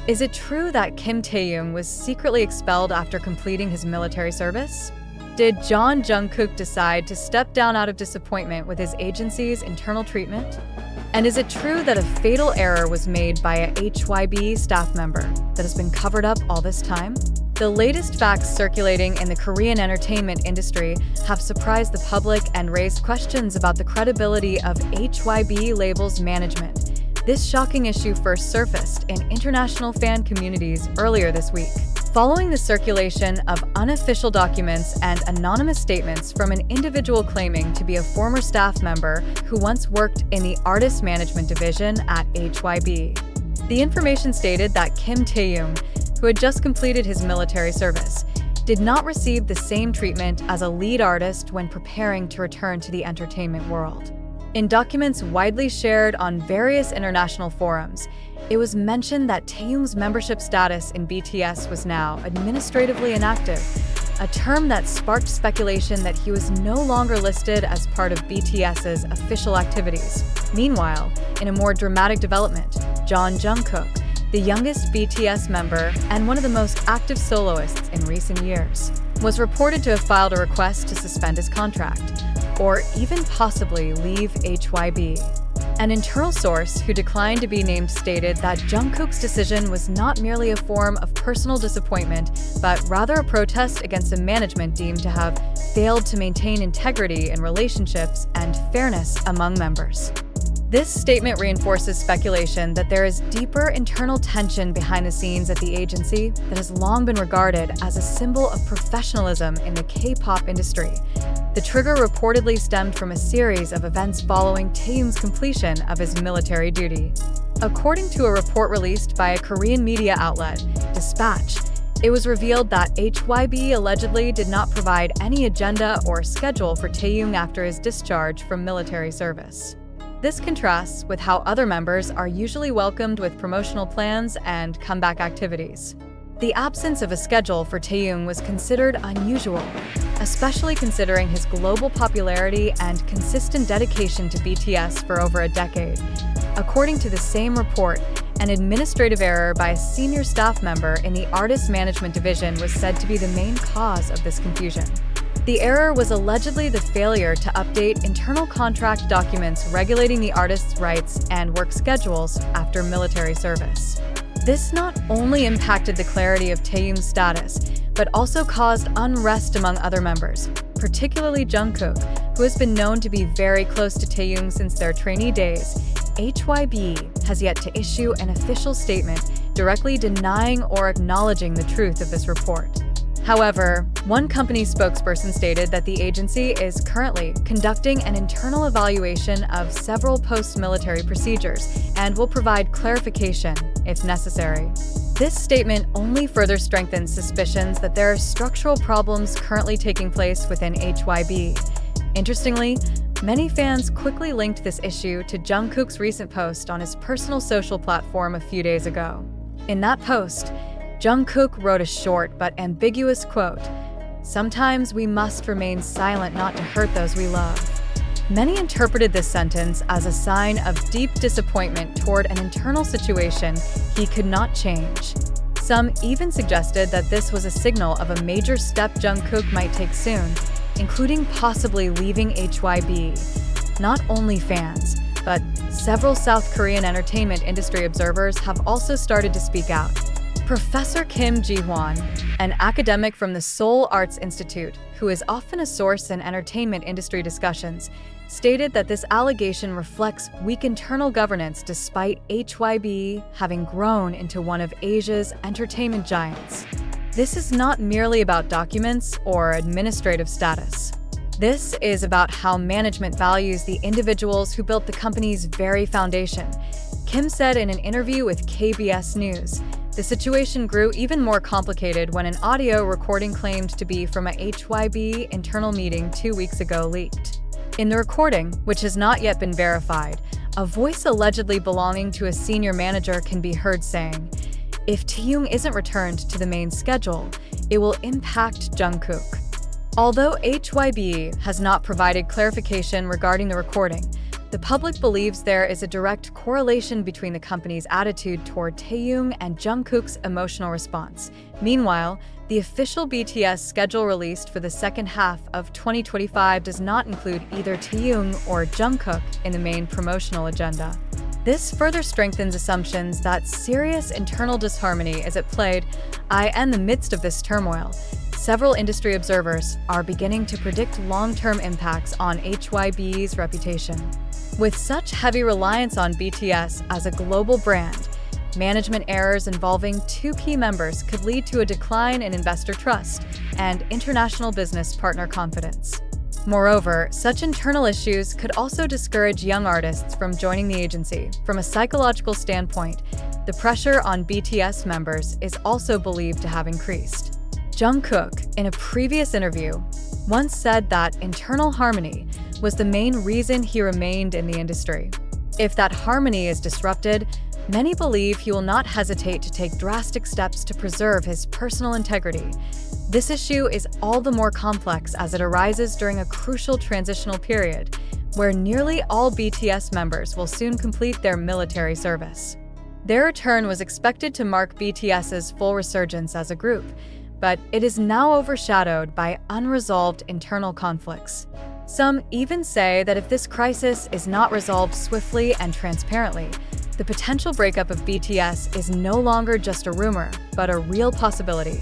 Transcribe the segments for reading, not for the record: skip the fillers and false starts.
Is it true that Kim Taehyung was secretly expelled after completing his military service? Did Jungkook decide to step down out of disappointment with his agency's internal treatment? And is it true that a fatal error was made by a HYBE staff member that has been covered up all this time? The latest facts circulating in the Korean entertainment industry have surprised the public and raised questions about the credibility of HYBE label's management. This shocking issue first surfaced in international fan communities earlier this week, following the circulation of unofficial documents and anonymous statements from an individual claiming to be a former staff member who once worked in the artist management division at HYBE. The information stated that Kim Taehyung, who had just completed his military service, did not receive the same treatment as a lead artist when preparing to return to the entertainment world. In documents widely shared on various international forums, it was mentioned that Taehyung's membership status in BTS was now administratively inactive, a term that sparked speculation that he was no longer listed as part of BTS's official activities. Meanwhile, in a more dramatic development, Jungkook, the youngest BTS member and one of the most active soloists in recent years, was reported to have filed a request to suspend his contract, or even possibly leave HYBE. An internal source who declined to be named stated that Jungkook's decision was not merely a form of personal disappointment, but rather a protest against a management deemed to have failed to maintain integrity in relationships and fairness among members. This statement reinforces speculation that there is deeper internal tension behind the scenes at the agency that has long been regarded as a symbol of professionalism in the K-pop industry. The trigger reportedly stemmed from a series of events following Taehyung's completion of his military duty. According to a report released by a Korean media outlet, Dispatch, it was revealed that HYBE allegedly did not provide any agenda or schedule for Taehyung after his discharge from military service. This contrasts with how other members are usually welcomed with promotional plans and comeback activities. The absence of a schedule for Taehyung was considered unusual, especially considering his global popularity and consistent dedication to BTS for over a decade. According to the same report, an administrative error by a senior staff member in the artist management division was said to be the main cause of this confusion. The error was allegedly the failure to update internal contract documents regulating the artist's rights and work schedules after military service. This not only impacted the clarity of Taehyung's status, but also caused unrest among other members, particularly Jungkook, who has been known to be very close to Taehyung since their trainee days. HYBE has yet to issue an official statement directly denying or acknowledging the truth of this report. However, one company spokesperson stated that the agency is currently conducting an internal evaluation of several post-military procedures and will provide clarification if necessary. This statement only further strengthens suspicions that there are structural problems currently taking place within HYBE. Interestingly, many fans quickly linked this issue to Jungkook's recent post on his personal social platform a few days ago. In that post, Jungkook wrote a short but ambiguous quote, "Sometimes we must remain silent not to hurt those we love." Many interpreted this sentence as a sign of deep disappointment toward an internal situation he could not change. Some even suggested that this was a signal of a major step Jungkook might take soon, including possibly leaving HYBE. Not only fans, but several South Korean entertainment industry observers have also started to speak out. Professor Kim Ji-hwan, an academic from the Seoul Arts Institute, who is often a source in entertainment industry discussions, stated that this allegation reflects weak internal governance despite HYBE having grown into one of Asia's entertainment giants. This is not merely about documents or administrative status. This is about how management values the individuals who built the company's very foundation, Kim said in an interview with KBS News. The situation grew even more complicated when an audio recording claimed to be from a HYBE internal meeting 2 weeks ago leaked. In the recording, which has not yet been verified, a voice allegedly belonging to a senior manager can be heard saying, "If Taehyung isn't returned to the main schedule, it will impact Jungkook." Although HYBE has not provided clarification regarding the recording, The public believes there is a direct correlation between the company's attitude toward Taehyung and Jungkook's emotional response. Meanwhile, the official BTS schedule released for the second half of 2025 does not include either Taehyung or Jungkook in the main promotional agenda. This further strengthens assumptions that serious internal disharmony is at play. In the midst of this turmoil, several industry observers are beginning to predict long-term impacts on HYBE's reputation. With such heavy reliance on BTS as a global brand, management errors involving two key members could lead to a decline in investor trust and international business partner confidence. Moreover, such internal issues could also discourage young artists from joining the agency. From a psychological standpoint, the pressure on BTS members is also believed to have increased. Jungkook, in a previous interview, once said that internal harmony was the main reason he remained in the industry. If that harmony is disrupted, many believe he will not hesitate to take drastic steps to preserve his personal integrity. This issue is all the more complex as it arises during a crucial transitional period, where nearly all BTS members will soon complete their military service. Their return was expected to mark BTS's full resurgence as a group, but it is now overshadowed by unresolved internal conflicts. Some even say that if this crisis is not resolved swiftly and transparently, the potential breakup of BTS is no longer just a rumor, but a real possibility.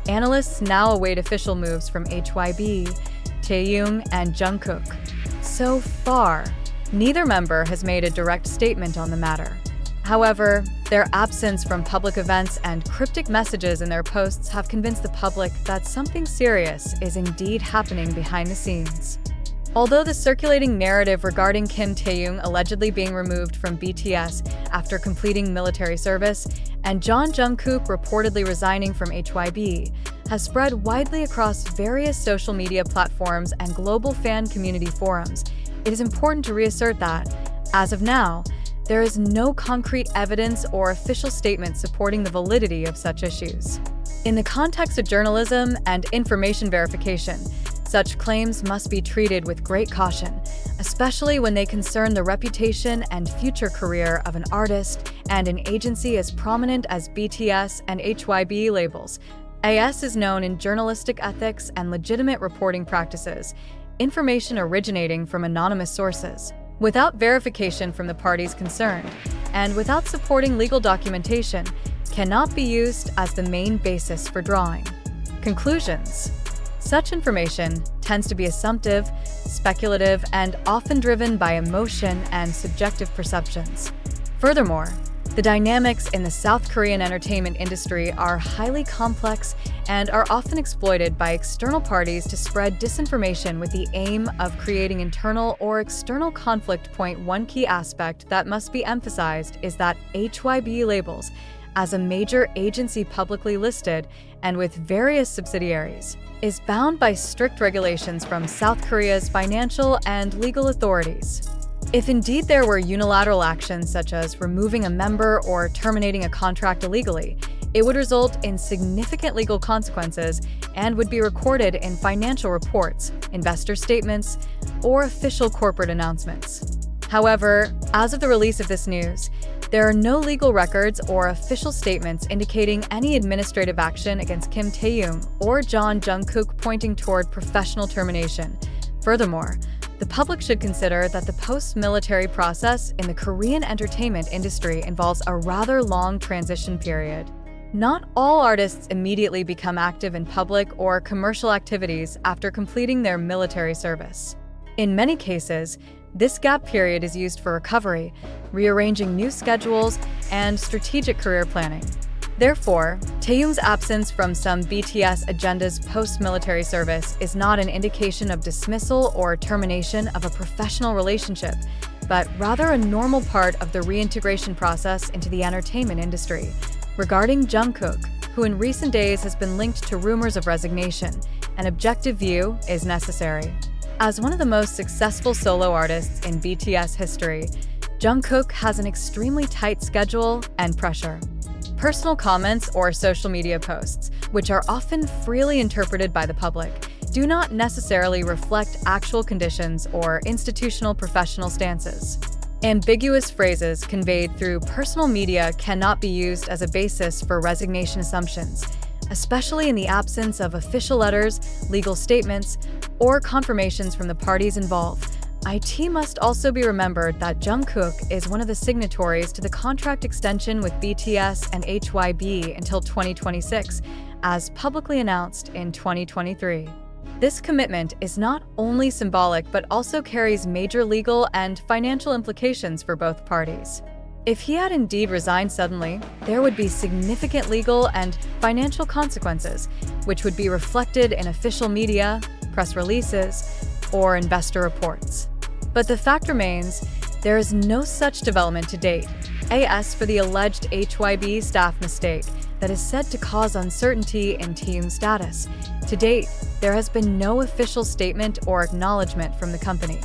Analysts now await official moves from HYBE, Taehyung, and Jungkook. So far, neither member has made a direct statement on the matter. However, their absence from public events and cryptic messages in their posts have convinced the public that something serious is indeed happening behind the scenes. Although the circulating narrative regarding Kim Taehyung allegedly being removed from BTS after completing military service and Jungkook reportedly resigning from HYBE has spread widely across various social media platforms and global fan community forums, it is important to reassert that, as of now, there is no concrete evidence or official statement supporting the validity of such issues. In the context of journalism and information verification, such claims must be treated with great caution, especially when they concern the reputation and future career of an artist and an agency as prominent as BTS and HYBE labels. AS is known in journalistic ethics and legitimate reporting practices, information originating from anonymous sources, without verification from the parties concerned, and without supporting legal documentation, cannot be used as the main basis for drawing conclusions. Such information tends to be assumptive, speculative, and often driven by emotion and subjective perceptions. Furthermore, the dynamics in the South Korean entertainment industry are highly complex and are often exploited by external parties to spread disinformation with the aim of creating internal or external conflict. One key aspect that must be emphasized is that HYBE labels, as a major agency publicly listed and with various subsidiaries, is bound by strict regulations from South Korea's financial and legal authorities. If indeed there were unilateral actions such as removing a member or terminating a contract illegally, it would result in significant legal consequences and would be recorded in financial reports, investor statements, or official corporate announcements. However, as of the release of this news, there are no legal records or official statements indicating any administrative action against Kim Taehyung or Jungkook pointing toward professional termination. Furthermore, the public should consider that the post-military process in the Korean entertainment industry involves a rather long transition period. Not all artists immediately become active in public or commercial activities after completing their military service. In many cases, this gap period is used for recovery, rearranging new schedules, and strategic career planning. Therefore, Taehyung's absence from some BTS agendas post-military service is not an indication of dismissal or termination of a professional relationship, but rather a normal part of the reintegration process into the entertainment industry. Regarding Jungkook, who in recent days has been linked to rumors of resignation, an objective view is necessary. As one of the most successful solo artists in BTS history, Jungkook has an extremely tight schedule and pressure. Personal comments or social media posts, which are often freely interpreted by the public, do not necessarily reflect actual conditions or institutional professional stances. Ambiguous phrases conveyed through personal media cannot be used as a basis for resignation assumptions, especially in the absence of official letters, legal statements, or confirmations from the parties involved. It must also be remembered that Jungkook is one of the signatories to the contract extension with BTS and HYBE until 2026, as publicly announced in 2023. This commitment is not only symbolic but also carries major legal and financial implications for both parties. If he had indeed resigned suddenly, there would be significant legal and financial consequences, which would be reflected in official media, press releases, or investor reports. But the fact remains, there is no such development to date. As for the alleged HYBE staff mistake that is said to cause uncertainty in Taehyung's status, to date, there has been no official statement or acknowledgement from the company.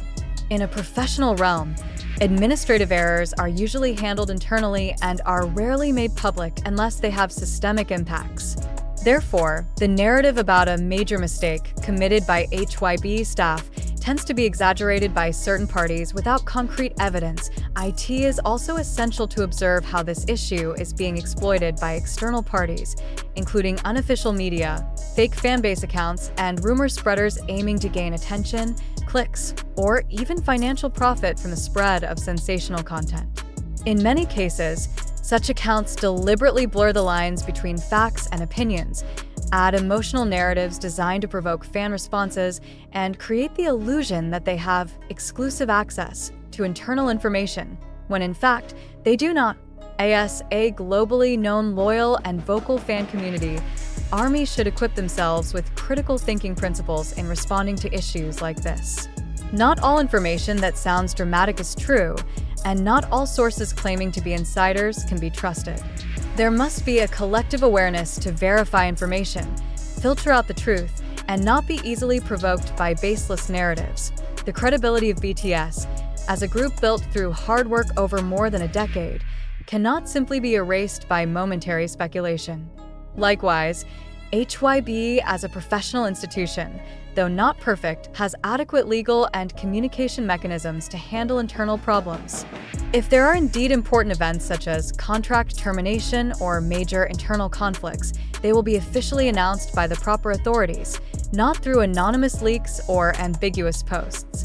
In a professional realm, administrative errors are usually handled internally and are rarely made public unless they have systemic impacts. Therefore, the narrative about a major mistake committed by HYBE staff tends to be exaggerated by certain parties without concrete evidence. It is also essential to observe how this issue is being exploited by external parties, including unofficial media, fake fanbase accounts, and rumor spreaders aiming to gain attention, clicks, or even financial profit from the spread of sensational content. In many cases, such accounts deliberately blur the lines between facts and opinions, add emotional narratives designed to provoke fan responses, and create the illusion that they have exclusive access to internal information, when in fact, they do not. As a globally known loyal and vocal fan community, ARMY should equip themselves with critical thinking principles in responding to issues like this. Not all information that sounds dramatic is true, and not all sources claiming to be insiders can be trusted. There must be a collective awareness to verify information, filter out the truth, and not be easily provoked by baseless narratives. The credibility of BTS, as a group built through hard work over more than a decade, cannot simply be erased by momentary speculation. Likewise, HYBE as a professional institution, though not perfect, has adequate legal and communication mechanisms to handle internal problems. If there are indeed important events such as contract termination or major internal conflicts, they will be officially announced by the proper authorities, not through anonymous leaks or ambiguous posts.